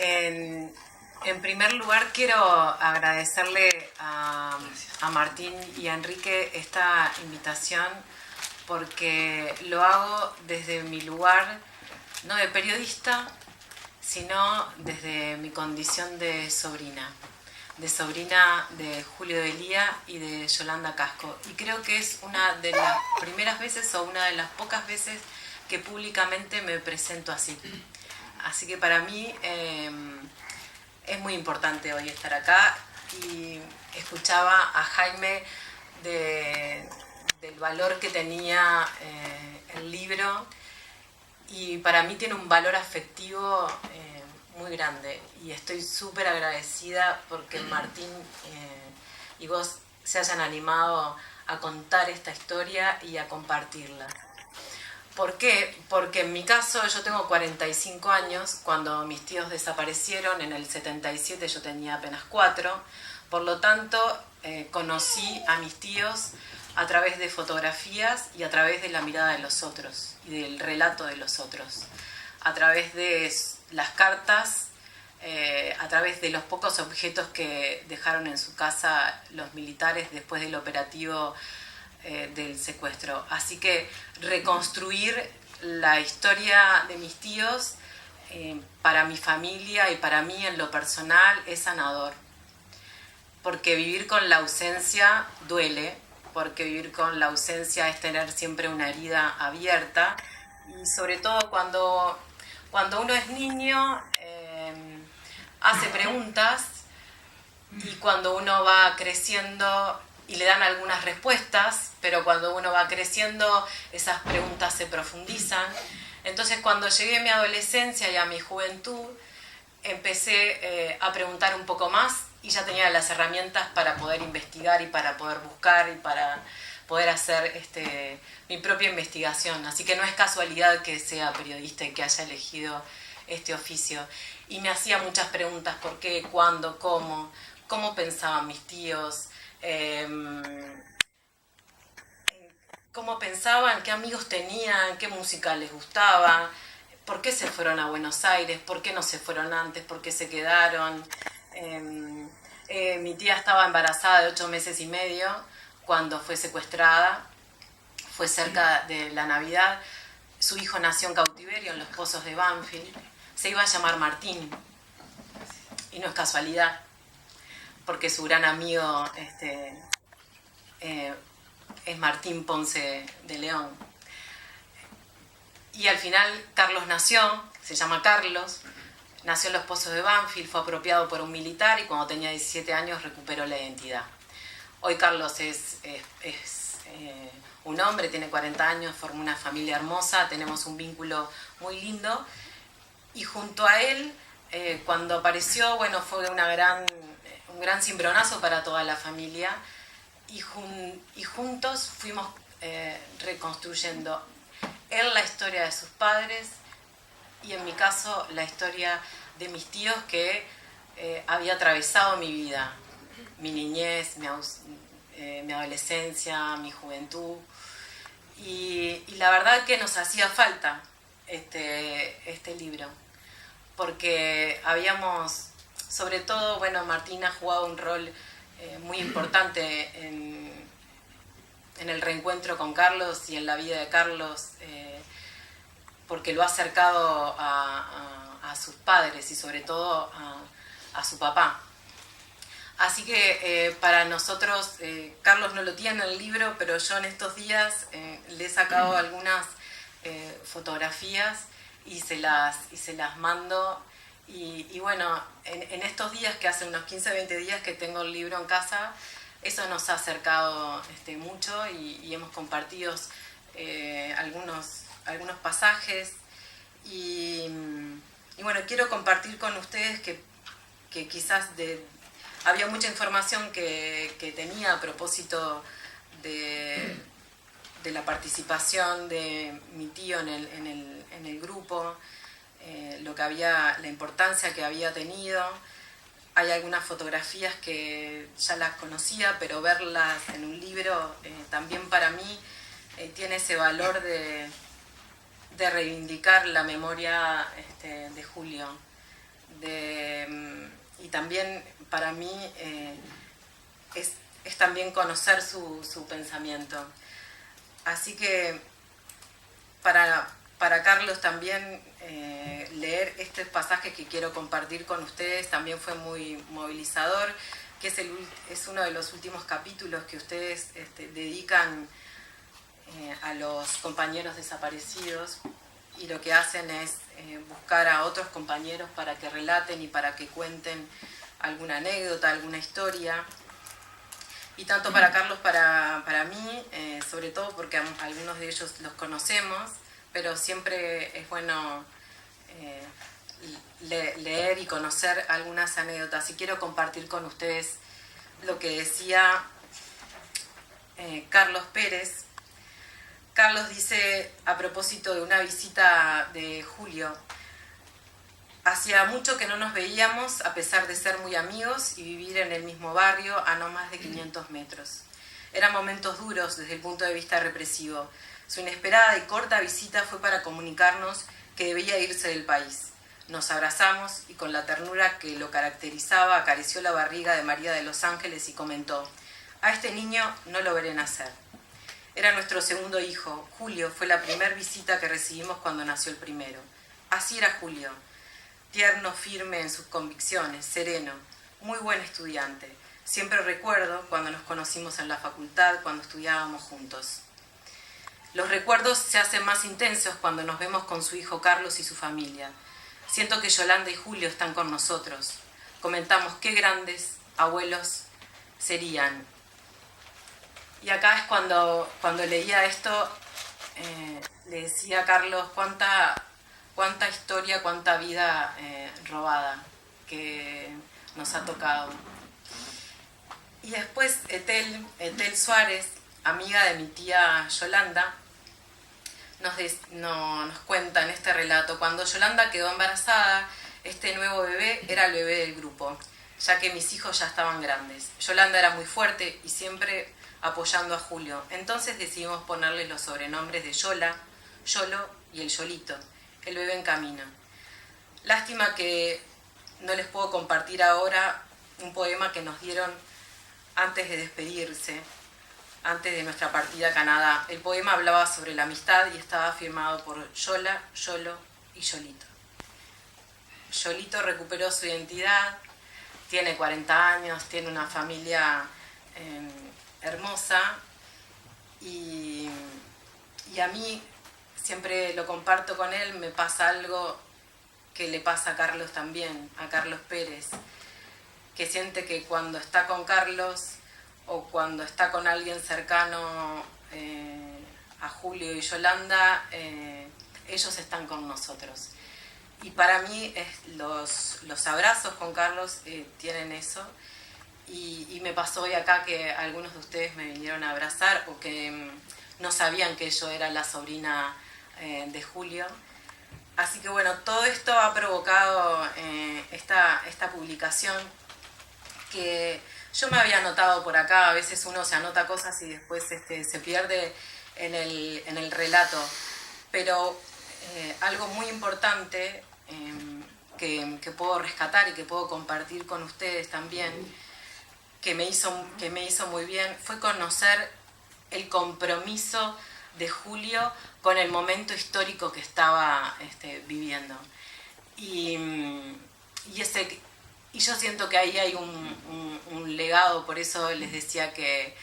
En, en primer lugar, quiero agradecerle a Martín y a Enrique esta invitación, porque lo hago desde mi lugar, no de periodista, sino desde mi condición de sobrina de Julio Delía y de Yolanda Casco. Y creo que es una de las primeras veces o una de las pocas veces que públicamente me presento así. Así que para mí es muy importante hoy estar acá, y escuchaba a Jaime del valor que tenía el libro, y para mí tiene un valor afectivo muy grande, y estoy súper agradecida porque Martín y vos se hayan animado a contar esta historia y a compartirla. ¿Por qué? Porque en mi caso yo tengo 45 años, cuando mis tíos desaparecieron en el 77 yo tenía apenas 4, por lo tanto conocí a mis tíos a través de fotografías y a través de la mirada de los otros y del relato de los otros, a través de las cartas, a través de los pocos objetos que dejaron en su casa los militares después del operativo del secuestro. Así que reconstruir la historia de mis tíos para mi familia y para mí en lo personal es sanador, porque vivir con la ausencia duele, porque vivir con la ausencia es tener siempre una herida abierta, y sobre todo cuando uno es niño hace preguntas, y cuando uno va creciendo y le dan algunas respuestas, pero cuando uno va creciendo esas preguntas se profundizan. Entonces cuando llegué a mi adolescencia y a mi juventud empecé a preguntar un poco más, y ya tenía las herramientas para poder investigar y para poder buscar y para poder hacer mi propia investigación. Así que no es casualidad que sea periodista y que haya elegido este oficio. Y me hacía muchas preguntas: ¿por qué? ¿Cuándo? ¿Cómo pensaban mis tíos? ¿Cómo pensaban? ¿Qué amigos tenían? ¿Qué música les gustaba? ¿Por qué se fueron a Buenos Aires? ¿Por qué no se fueron antes? ¿Por qué se quedaron? Mi tía estaba embarazada de 8 meses y medio cuando fue secuestrada. Fue cerca de la Navidad. Su hijo nació en cautiverio en los pozos de Banfield. Se iba a llamar Martín, y no es casualidad, porque su gran amigo es Martín Ponce de León. Y al final Carlos nació, se llama Carlos, nació en los pozos de Banfield, fue apropiado por un militar y cuando tenía 17 años recuperó la identidad. Hoy Carlos es un hombre, tiene 40 años, formó una familia hermosa, tenemos un vínculo muy lindo, y junto a él, cuando apareció, bueno, fue un gran cimbronazo para toda la familia, y juntos fuimos reconstruyendo él la historia de sus padres, y en mi caso la historia de mis tíos, que había atravesado mi vida, mi niñez, mi adolescencia, mi juventud, y la verdad que nos hacía falta este libro, porque habíamos, sobre todo, bueno, Martín ha jugado un rol muy importante en el reencuentro con Carlos y en la vida de Carlos, porque lo ha acercado a sus padres y sobre todo a su papá. Así que para nosotros, Carlos no lo tiene en el libro, pero yo en estos días le he sacado algunas fotografías y se las mando. Y bueno, en estos días, que hace unos 15-20 días que tengo el libro en casa, eso nos ha acercado mucho, y hemos compartido algunos pasajes. Y bueno, quiero compartir con ustedes que quizás había mucha información que tenía a propósito de la participación de mi tío en el grupo, la importancia que había tenido. Hay algunas fotografías que ya las conocía, pero verlas en un libro también para mí tiene ese valor de reivindicar la memoria de Julio, y también para mí es también conocer su pensamiento. Así que para Carlos también leer este pasaje que quiero compartir con ustedes también fue muy movilizador, que es uno de los últimos capítulos que ustedes dedican a los compañeros desaparecidos, y lo que hacen es buscar a otros compañeros para que relaten y para que cuenten alguna anécdota, alguna historia. Y tanto para Carlos, para mí, sobre todo porque algunos de ellos los conocemos, pero siempre es bueno leer y conocer algunas anécdotas. Y quiero compartir con ustedes lo que decía Carlos Pérez. Carlos dice, a propósito de una visita de Julio: hacía mucho que no nos veíamos, a pesar de ser muy amigos y vivir en el mismo barrio a no más de 500 metros. Eran momentos duros desde el punto de vista represivo. Su inesperada y corta visita fue para comunicarnos que debía irse del país. Nos abrazamos y, con la ternura que lo caracterizaba, acarició la barriga de María de los Ángeles y comentó: a este niño no lo veré nacer. Era nuestro segundo hijo. Julio fue la primera visita que recibimos cuando nació el primero. Así era Julio: tierno, firme en sus convicciones, sereno, muy buen estudiante. Siempre recuerdo cuando nos conocimos en la facultad, cuando estudiábamos juntos. Los recuerdos se hacen más intensos cuando nos vemos con su hijo Carlos y su familia. Siento que Yolanda y Julio están con nosotros. Comentamos qué grandes abuelos serían. Y acá es cuando leía esto, le decía a Carlos cuánta historia, cuánta vida robada que nos ha tocado. Y después Etel Suárez, amiga de mi tía Yolanda, nos cuenta en este relato: cuando Yolanda quedó embarazada, este nuevo bebé era el bebé del grupo, ya que mis hijos ya estaban grandes. Yolanda era muy fuerte y siempre apoyando a Julio. Entonces decidimos ponerle los sobrenombres de Yola, Yolo y el Yolito, el bebé en camino. Lástima que no les puedo compartir ahora un poema que nos dieron antes de despedirse, antes de nuestra partida a Canadá. El poema hablaba sobre la amistad y estaba firmado por Yola, Yolo y Yolito. Yolito recuperó su identidad, tiene 40 años, tiene una familia hermosa, y a mí, siempre lo comparto con él, me pasa algo que le pasa a Carlos también, a Carlos Pérez, que siente que cuando está con Carlos o cuando está con alguien cercano a Julio y Yolanda, ellos están con nosotros. Y para mí los abrazos con Carlos tienen eso. Y me pasó hoy acá que algunos de ustedes me vinieron a abrazar, o que no sabían que yo era la sobrina de Julio. Así que bueno, todo esto ha provocado esta publicación, que yo me había anotado por acá. A veces uno se anota cosas y después se pierde en el relato. Pero algo muy importante que puedo rescatar y que puedo compartir con ustedes también, que me hizo muy bien, fue conocer el compromiso de Julio con el momento histórico que estaba viviendo. Y yo siento que ahí hay un legado. Por eso les decía que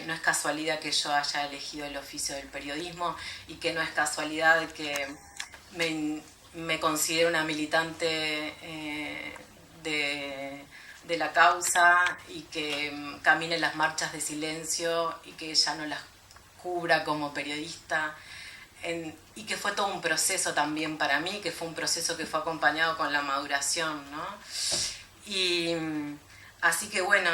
no es casualidad que yo haya elegido el oficio del periodismo, y que no es casualidad que me considero una militante de la causa, y que camine las marchas de silencio y que ya no las cubra como periodista, y que fue todo un proceso también para mí, que fue un proceso que fue acompañado con la maduración, ¿no? Y así que bueno,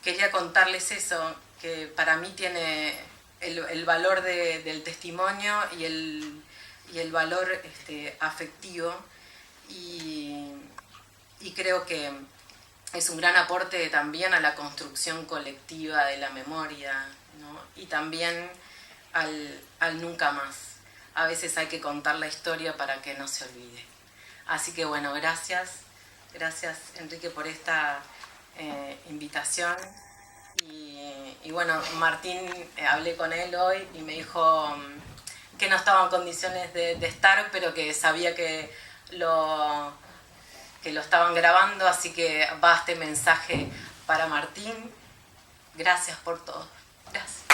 quería contarles eso, que para mí tiene el valor del testimonio y el valor afectivo, y creo que es un gran aporte también a la construcción colectiva de la memoria, ¿no? Y también al nunca más. A veces hay que contar la historia para que no se olvide. Así que bueno, gracias. Gracias Enrique por esta invitación. Y bueno, Martín, hablé con él hoy y me dijo que no estaba en condiciones de estar, pero que sabía lo, que lo estaban grabando, así que va este mensaje para Martín. Gracias por todo. Gracias.